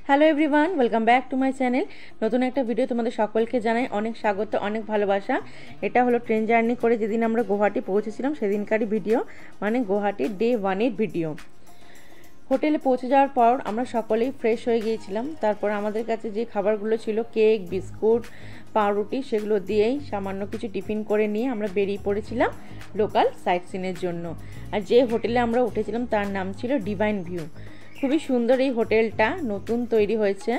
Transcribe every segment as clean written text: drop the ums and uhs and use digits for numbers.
Hello everyone, welcome back to my channel. নতুন একটা video তোমাদের সকলকে জানাই অনেক স্বাগত, অনেক ভালোবাসা। এটা হলো ট্রেন জার্নি করে যেদিন আমরা গুয়াহাটি পৌঁছেছিলাম সেদিনকারই ভিডিও, মানে গুয়াহাটির ডে 1-এর ভিডিও। হোটেলে পৌঁছে যাওয়ার পর আমরা সকলেই ফ্রেশ হয়ে গিয়েছিলাম। তারপর আমাদের কাছে যে খাবারগুলো ছিল, কেক, বিস্কুট, পাউরুটি, সেগুলো দিয়েই সামান্য কিছু টিফিন করে নিয়ে আমরা বেরিয়ে পড়েছিলাম লোকাল সাইট সিনের জন্য। আর যে হোটেলে আমরা উঠেছিলাম তার নাম ছিল ডিভাইন ভিউ। খুবই সুন্দর এই হোটেলটা, নতুন তৈরি হয়েছে,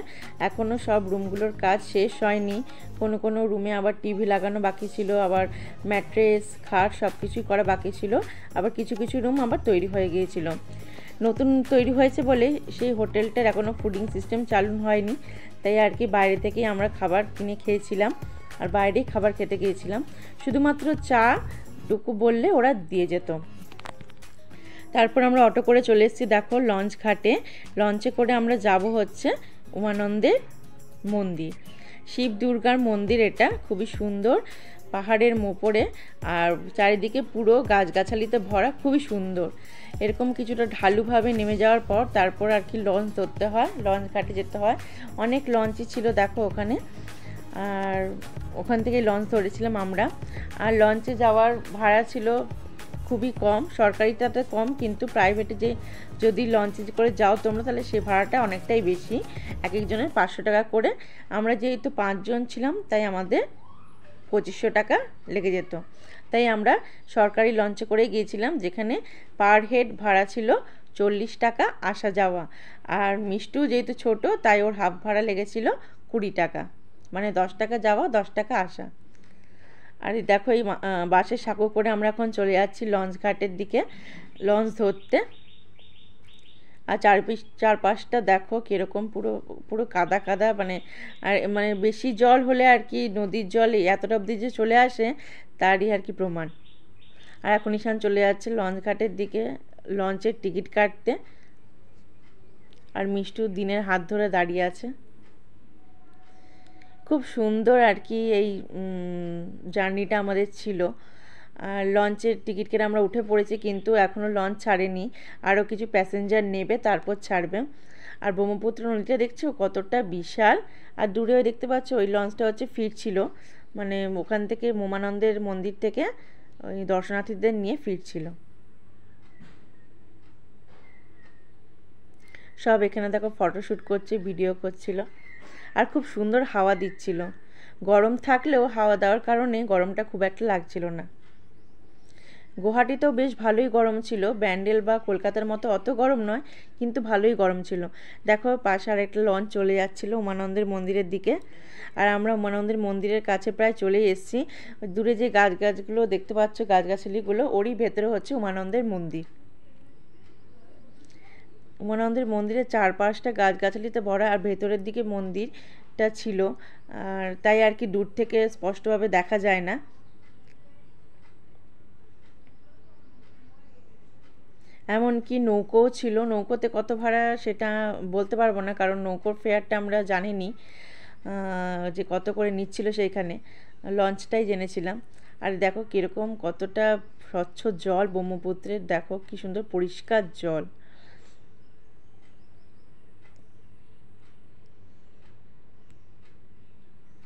এখনও সব রুমগুলোর কাজ শেষ হয়নি। কোনো কোনো রুমে আবার টিভি লাগানো বাকি ছিল, আবার ম্যাট্রেস, খাট সব কিছুই করা বাকি ছিল, আবার কিছু কিছু রুম আবার তৈরি হয়ে গিয়েছিল। নতুন তৈরি হয়েছে বলে সেই হোটেলটার এখনও ফুডিং সিস্টেম চালু হয়নি, তাই আর কি বাইরে থেকেই আমরা খাবার কিনে খেয়েছিলাম আর বাইরেই খাবার খেতে গিয়েছিলাম। শুধুমাত্র চা টুকু বললে ওরা দিয়ে যেত। তারপর আমরা অটো করে চলে এসেছি দেখো লঞ্চ ঘাটে। লঞ্চে করে আমরা যাব হচ্ছে উমানন্দের মন্দির, শিব দুর্গার মন্দির। এটা খুবই সুন্দর, পাহাড়ের ওপরে, আর চারিদিকে পুরো গাছগাছালিতে ভরা, খুবই সুন্দর। এরকম কিছুটা ঢালুভাবে নেমে যাওয়ার পর তারপর আর কি লঞ্চ ধরতে হয়, লঞ্চ ঘাটে যেতে হয়। অনেক লঞ্চই ছিল দেখো ওখানে, আর ওখান থেকে লঞ্চ ধরেছিলাম আমরা। আর লঞ্চে যাওয়ার ভাড়া ছিল খুবই কম, সরকারিটাতে কম, কিন্তু প্রাইভেটে যে যদি লঞ্চে করে যাও তোমরা তাহলে সে ভাড়াটা অনেকটাই বেশি, এক একজনের 500 টাকা করে। আমরা যেহেতু 5 জন ছিলাম তাই আমাদের 2500 টাকা লেগে যেত। তাই আমরা সরকারি লঞ্চে করে গিয়েছিলাম, যেখানে পার হেড ভাড়া ছিল 40 টাকা আসা যাওয়া। আর মিষ্টু যেহেতু ছোট তাই ওর হাফ ভাড়া লেগেছিল 20 টাকা, মানে 10 টাকা যাওয়া, 10 টাকা আসা। আর দেখো এই বাসের সাঁকো করে আমরা এখন চলে যাচ্ছি লঞ্চ ঘাটের দিকে লঞ্চ ধরতে। আর চারপাশটা দেখো কীরকম, পুরো পুরো কাদা কাদা, মানে বেশি জল হলে আর কি নদীর জল এতটা অবধি যে চলে আসে তারই আর কি প্রমাণ। আর এখন ঈশান চলে যাচ্ছে লঞ্চ ঘাটের দিকে লঞ্চের টিকিট কাটতে, আর মিষ্টু দিনের হাত ধরে দাঁড়িয়ে আছে। খুব সুন্দর আর কি এই জার্নিটা আমাদের ছিল। আর লঞ্চের টিকিট কেটে আমরা উঠে পড়েছি, কিন্তু এখনও লঞ্চ ছাড়েনি, আরও কিছু প্যাসেঞ্জার নেবে তারপর ছাড়বে। আর ব্রহ্মপুত্র নদীটা দেখছো কতটা বিশাল, আর দূরেও দেখতে পাচ্ছ ওই লঞ্চটা হচ্ছে ফিরছিল, মানে ওখান থেকে উমানন্দের মন্দির থেকে ওই দর্শনার্থীদের নিয়ে ফিরছিল। সব এখানে দেখো ফটোশ্যুট করছে, ভিডিও করছিল, আর খুব সুন্দর হাওয়া দিচ্ছিল। গরম থাকলেও হাওয়া দেওয়ার কারণে গরমটা খুব একটা লাগছিল না। গুয়াহাটিতেও বেশ ভালোই গরম ছিল, ব্যান্ডেল বা কলকাতার মতো অত গরম নয়, কিন্তু ভালোই গরম ছিল। দেখো পাশে আর একটা লঞ্চ চলে যাচ্ছিল উমানন্দের মন্দিরের দিকে, আর আমরা উমানন্দের মন্দিরের কাছে প্রায় চলে এসেছি। দূরে যে গাছগুলো দেখতে পাচ্ছ, গাছগাছালিগুলো, ওরই ভেতরে হচ্ছে উমানন্দের মন্দির। উমানন্দের মন্দিরের চারপাশটা গাছগাছালিতে ভরা, আর ভেতরের দিকে মন্দিরটা ছিল, আর তাই আর কি দূর থেকে স্পষ্টভাবে দেখা যায় না। এমনকি নৌকোও ছিল, নৌকোতে কত ভাড়া সেটা বলতে পারবো না, কারণ নৌকোর ফেয়ারটা আমরা জানিনি যে কত করে নিচ্ছিল সেইখানে, লঞ্চটাই জেনেছিলাম। আর দেখো কীরকম কতটা স্বচ্ছ জল ব্রহ্মপুত্রের, দেখো কী সুন্দর পরিষ্কার জল।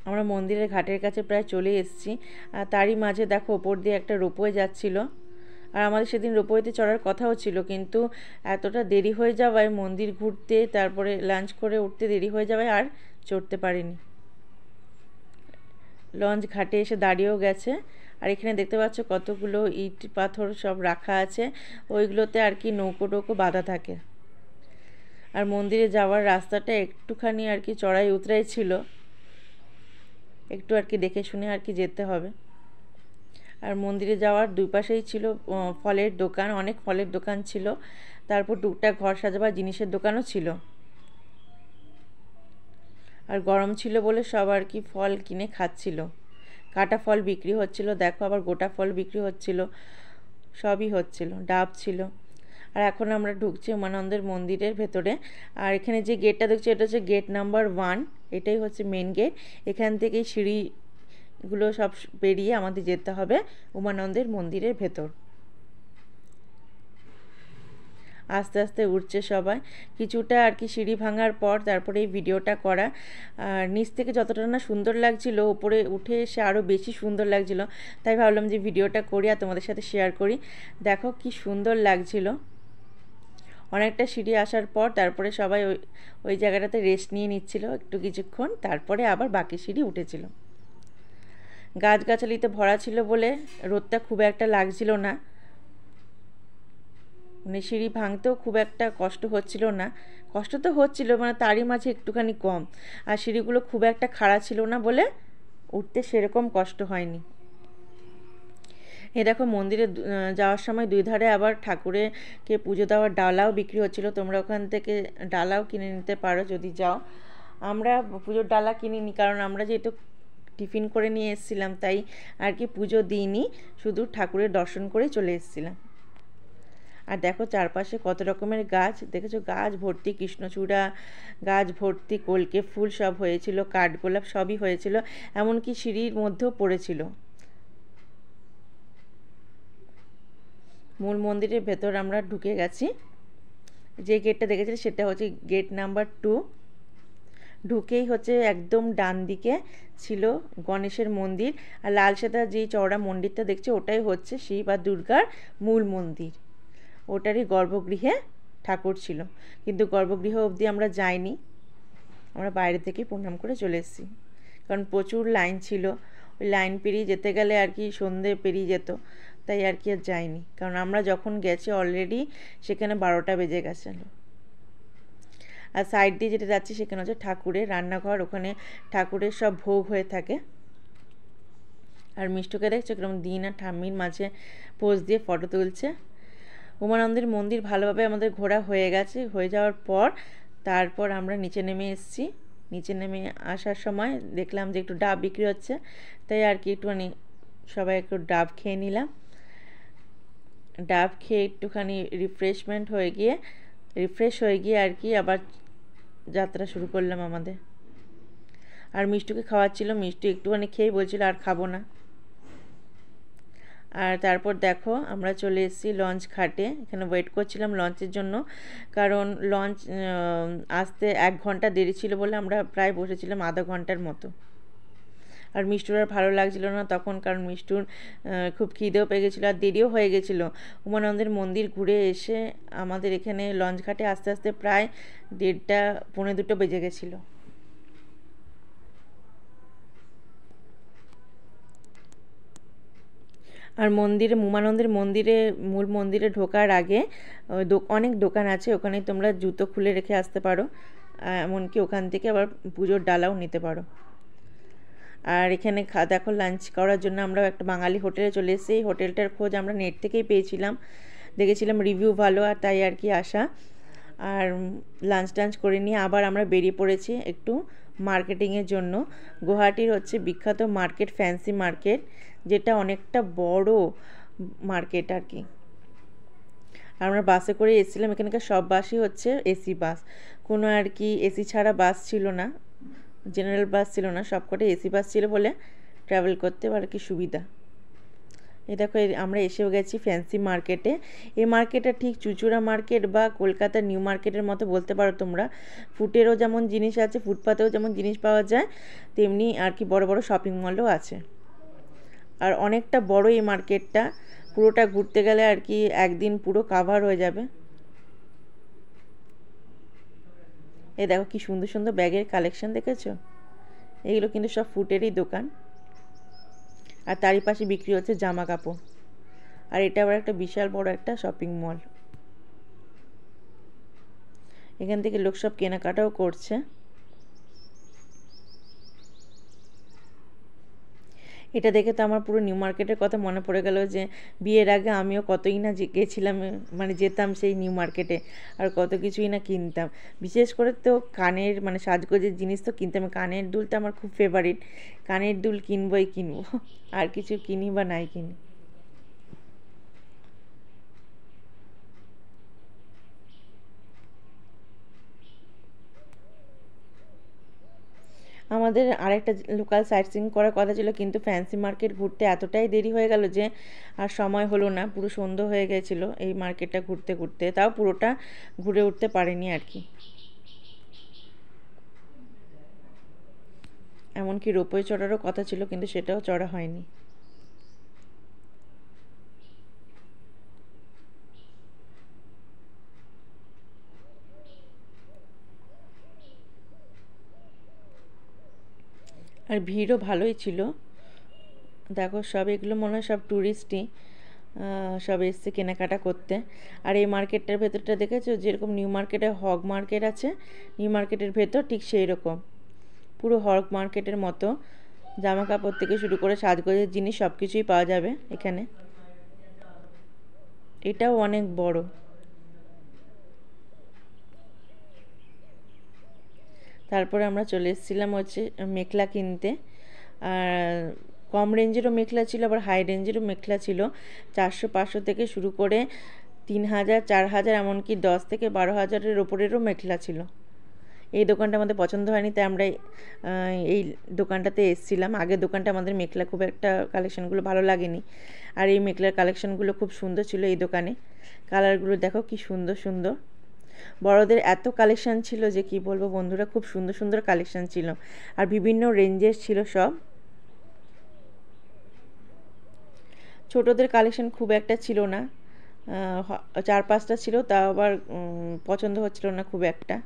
আমরা মন্দিরের ঘাটের কাছে প্রায় চলে এসেছি, আর তারই মাঝে দেখো ওপর দিয়ে একটা রোপওয়ে যাচ্ছিল। আর আমাদের সেদিন রোপওয়েতে চড়ার কথাও ছিল, কিন্তু এতটা দেরি হয়ে যাওয়ায় মন্দির ঘুরতে তারপরে লাঞ্চ করে উঠতে দেরি হয়ে যাওয়ায় আর চড়তে পারিনি। লঞ্চ ঘাটে এসে দাঁড়িয়েও গেছে, আর এখানে দেখতে পাচ্ছ কতগুলো ইট পাথর সব রাখা আছে, ওইগুলোতে আর কি নৌকো টৌকো বাঁধা থাকে। আর মন্দিরে যাওয়ার রাস্তাটা একটুখানি আর কি চড়াই উতরাই ছিল, একটু আর কি দেখে শুনে আর কি যেতে হবে। আর মন্দিরে যাওয়ার দুই পাশেই ছিল ফলের দোকান, অনেক ফলের দোকান ছিল, তারপর টুকটাক ঘর সাজাবার জিনিসের দোকানও ছিল। আর গরম ছিল বলে সব আর কি ফল কিনে খাচ্ছিল, কাটা ফল বিক্রি হচ্ছিল, দেখো আবার গোটা ফল বিক্রি হচ্ছিল, সবই হচ্ছিল, ডাব ছিল। আর এখন আমরা ঢুকছি উমানন্দের মন্দিরের ভেতরে। আর এখানে যে গেটটা দেখছি এটা হচ্ছে গেট নাম্বার 1, এটাই হচ্ছে মেন গেট। এখান থেকেই সিঁড়িগুলো সব পেরিয়ে আমাদের যেতে হবে উমানন্দের মন্দিরের ভেতর। আস্তে আস্তে উঠছে সবাই। কিছুটা আর কি সিঁড়ি ভাঙার পর তারপরে এই ভিডিওটা করা। আর নিচ থেকে যতটা না সুন্দর লাগছিল, ওপরে উঠে এসে আরও বেশি সুন্দর লাগছিল। তাই ভাবলাম যে ভিডিওটা করি আর তোমাদের সাথে শেয়ার করি। দেখো কি সুন্দর লাগছিল। অনেকটা সিঁড়ি আসার পর তারপরে সবাই ওই ওই জায়গাটাতে রেস্ট নিয়ে নিচ্ছিল একটু কিছুক্ষণ, তারপরে আবার বাকি সিঁড়ি উঠেছিল। গাছগাছালিতে ভরা ছিল বলে রোদটা খুব একটা লাগছিল না, মানে সিঁড়ি ভাঙতেও খুব একটা কষ্ট হচ্ছিল না। কষ্ট তো হচ্ছিল, মানে তারই মাঝে একটুখানি কম। আর সিঁড়িগুলো খুব একটা খাড়া ছিল না বলে উঠতে সেরকম কষ্ট হয়নি। এ দেখো মন্দিরে যাওয়ার সময় দুই ধারে আবার ঠাকুরকে পুজো দেওয়ার ডালাও বিক্রি হচ্ছিল। তোমরা ওখান থেকে ডালাও কিনে নিতে পারো যদি যাও। আমরা পুজোর ডালা কিনিনি, কারণ আমরা যেহেতু টিফিন করে নিয়ে এসেছিলাম, তাই আর কি পুজো দিইনি, শুধু ঠাকুরের দর্শন করে চলে এসেছিলাম। আর দেখো চারপাশে কত রকমের গাছ দেখেছো, গাছ ভর্তি কৃষ্ণচূড়া, গাছ ভর্তি কলকে ফুল সব হয়েছিল, কাঠগোলাপ সবই হয়েছিল, এমনকি সিঁড়ির মধ্যেও পড়েছিল। মূল মন্দিরের ভেতর আমরা ঢুকে গেছি। যে গেটটা দেখেছিলে সেটা হচ্ছে গেট নাম্বার 2। ঢুকেই হচ্ছে একদম ডান দিকে ছিল গণেশের মন্দির, আর লাল সাদা যে চওড়া মন্দিরটা দেখছে ওটাই হচ্ছে শিব আর দুর্গার মূল মন্দির। ওটারই গর্ভগৃহে ঠাকুর ছিল, কিন্তু গর্ভগৃহ অবধি আমরা যাইনি, আমরা বাইরে থেকেই প্রণাম করে চলে এসেছি। কারণ প্রচুর লাইন ছিল, ওই লাইন পেরিয়ে যেতে গেলে আর কি সন্ধে পেরিয়ে যেত, তাই আর কি আর যাইনি। কারণ আমরা যখন গেছি অলরেডি সেখানে 12টা বেজে গেছিলো। আর সাইড দিয়ে যেটা যাচ্ছি সেখানে হচ্ছে ঠাকুরের রান্নাঘর, ওখানে ঠাকুরের সব ভোগ হয়ে থাকে। আর মিষ্টুকে দেখছো কিরকম দিন আর ঠাম্মির মাঝে পোজ দিয়ে ফটো তুলছে। উমানন্দের মন্দির ভালোভাবে আমাদের ঘোরা হয়ে গেছে। হয়ে যাওয়ার পর তারপর আমরা নিচে নেমে এসেছি। নিচে নেমে আসার সময় দেখলাম যে একটু ডাব বিক্রি হচ্ছে, তাই আর কি একটুখানি সবাই একটু ডাব খেয়ে নিলাম। ডাব খেয়ে একটুখানি রিফ্রেশ হয়ে গিয়ে আর কি আবার যাত্রা শুরু করলাম আমাদের। আর মিষ্টুকে খাওয়াচ্ছিল, মিষ্টু একটুখানি খেয়ে বলছিল আর খাবো না। আর তারপর দেখো আমরা চলে এসেছি লঞ্চ ঘাটে। এখানে ওয়েট করছিলাম লঞ্চের জন্য, কারণ লঞ্চ আসতে 1 ঘন্টা দেরি ছিল বলে আমরা প্রায় বসেছিলাম আধা ঘন্টার মতো। আর মিষ্টুর আর ভালো লাগছিল না তখন, কারণ মিষ্টুর খুব খিদেও পেয়ে গেছিলো আর দেরিও হয়ে গেছিলো। উমানন্দের মন্দির ঘুরে এসে আমাদের এখানে লঞ্চ ঘাটে আস্তে আস্তে প্রায় 1:30 পৌনে 2 বেজে গেছিলো। আর মন্দিরে উমানন্দের মন্দিরে মূল মন্দিরে ঢোকার আগে অনেক দোকান আছে, ওখানে তোমরা জুতো খুলে রেখে আসতে পারো, এমনকি ওখান থেকে আবার পুজোর ডালাও নিতে পারো। আর এখানে দেখো লাঞ্চ করার জন্য আমরা একটা বাঙালি হোটেলে চলে এসেছি। এই হোটেলটার খোঁজ আমরা নেট থেকেই পেয়েছিলাম, দেখেছিলাম রিভিউ ভালো, আর তাই আর কি আসা। আর লাঞ্চ টাঞ্চ করে নিয়ে আবার আমরা বেরিয়ে পড়েছি একটু মার্কেটিংয়ের জন্য। গুয়াহাটির হচ্ছে বিখ্যাত মার্কেট ফ্যান্সি মার্কেট, যেটা অনেকটা বড় মার্কেট আর কি। আমরা বাসে করে এসেছিলাম, এখানকার সব বাসই হচ্ছে এসি বাস, কোনো আর কি এসি ছাড়া বাস ছিল না, জেনারেল বাস ছিল না, সবকটাই এসি বাস ছিল বলে ট্রাভেল করতে আর কি সুবিধা। এই দেখো আমরা এসেও গেছি ফ্যান্সি মার্কেটে। এই মার্কেটটা ঠিক চুঁচুড়া মার্কেট বা কলকাতার নিউ মার্কেটের মতো বলতে পারো তোমরা। ফুটেরও যেমন জিনিস আছে, ফুটপাতেও যেমন জিনিস পাওয়া যায়, তেমনি আর কি বড় বড় শপিং মলও আছে। আর অনেকটা বড় এই মার্কেটটা, পুরোটা ঘুরতে গেলে আর কি একদিন পুরো কাভার হয়ে যাবে। এই দেখো কি সুন্দর সুন্দর ব্যাগের কালেকশন দেখেছো, এগুলো কিন্তু সব ফুটেরই দোকান। আর তারই পাশে বিক্রি হচ্ছে জামা কাপড়। আর এটা আবার একটা বিশাল বড় একটা শপিং মল, এখান থেকে লোক সব কেনাকাটাও করছে। এটা দেখে তো আমার পুরো নিউ মার্কেটের কথা মনে পড়ে গেল, যে বিয়ের আগে আমিও কতই না গেছিলাম, মানে যেতাম সেই নিউ মার্কেটে, আর কত কিছুই না কিনতাম। বিশেষ করে তো কানের মানে সাজগোজের জিনিস তো কিনতাম। কানের দুলটা আমার খুব ফেভারিট, কানের দুল কিনবই কিনবো, আর কিছু কিনি বা নাই কিনি। আমাদের আরেকটা লোকাল সাইট সিইং করার কথা ছিল, কিন্তু ফ্যান্সি মার্কেট ঘুরতে এতটাই দেরি হয়ে গেল যে আর সময় হলো না, পুরো সন্ধ্যা হয়ে গেছিলো এই মার্কেটটা ঘুরতে ঘুরতে, তাও পুরোটা ঘুরে উঠতে পারিনি আর কি। এমনকি রোপওয়ে চড়ারও কথা ছিল, কিন্তু সেটাও চড়া হয়নি। আর ভিড়ও ভালোই ছিল। দেখো সব এগুলো মনে হয় সব ট্যুরিস্টই, সব এসছে কেনাকাটা করতে। আর এই মার্কেটটার ভেতরটা দেখেছো, যেরকম নিউ মার্কেটে হগ মার্কেট আছে, নিউ মার্কেটের ভেতর ঠিক সেই রকম পুরো হগ মার্কেটের মতো জামা কাপড় থেকে শুরু করে সাজগোজের জিনিস সব কিছুই পাওয়া যাবে এখানে। এটাও অনেক বড়। তারপরে আমরা চলে এসেছিলাম হচ্ছে মেখলা কিনতে। আর কম রেঞ্জেরও মেখলা ছিল, আবার হাই রেঞ্জেরও মেখলা ছিল। 400-500 থেকে শুরু করে 3000, 4000, এমনকি 10 থেকে 12,000-এর ওপরেরও মেখলা ছিল। এই দোকানটা আমাদের পছন্দ হয়নি, তাই আমরা এই দোকানটাতে এসেছিলাম। আগের দোকানটা আমাদের মেখলা খুব একটা কালেকশনগুলো ভালো লাগেনি, আর এই মেখলার কালেকশনগুলো খুব সুন্দর ছিল এই দোকানে। কালারগুলো দেখো কি সুন্দর সুন্দর। বড়দের এত কালেকশান ছিল যে কি বলবো বন্ধুরা, খুব সুন্দর সুন্দর কালেকশান ছিল, আর বিভিন্ন রেঞ্জের ছিল সব। ছোটদের কালেকশন খুব একটা ছিল না, 4-5টা ছিল, তাও আবার পছন্দ হচ্ছিল না খুব একটা।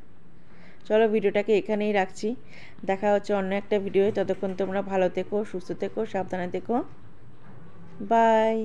চলো ভিডিওটাকে এখানেই রাখছি, দেখা হচ্ছে অন্য একটা ভিডিওয়ে। ততক্ষণ তোমরা ভালো থেকো, সুস্থ থেকো, সাবধানে থেকো, বাই।